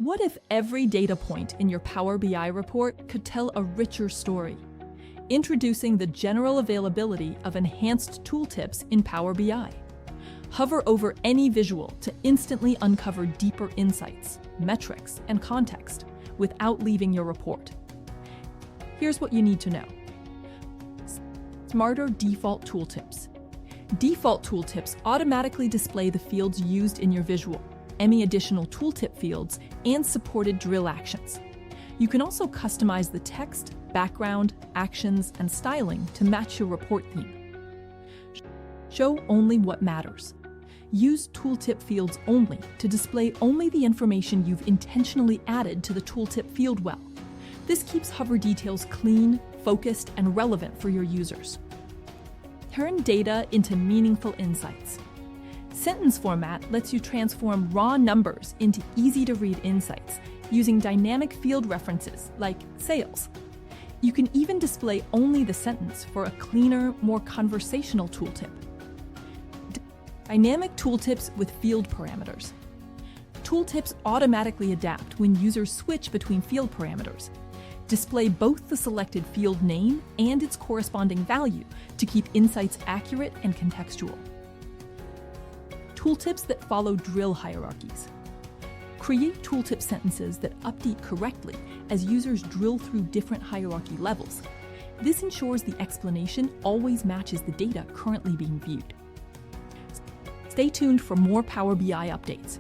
What if every data point in your Power BI report could tell a richer story? Introducing the general availability of enhanced tooltips in Power BI. Hover over any visual to instantly uncover deeper insights, metrics, and context without leaving your report. Here's what you need to know. Smarter default tooltips. Default tooltips automatically display the fields used in your visual, any additional tooltip fields, and supported drill actions. You can also customize the text, background, actions, and styling to match your report theme. Show only what matters. Use tooltip fields only to display only the information you've intentionally added to the tooltip field well. This keeps hover details clean, focused, and relevant for your users. Turn data into meaningful insights. Sentence format lets you transform raw numbers into easy-to-read insights using dynamic field references like sales. You can even display only the sentence for a cleaner, more conversational tooltip. Dynamic tooltips with field parameters. Tooltips automatically adapt when users switch between field parameters. Display both the selected field name and its corresponding value to keep insights accurate and contextual. Tooltips that follow drill hierarchies. Create tooltip sentences that update correctly as users drill through different hierarchy levels. This ensures the explanation always matches the data currently being viewed. Stay tuned for more Power BI updates.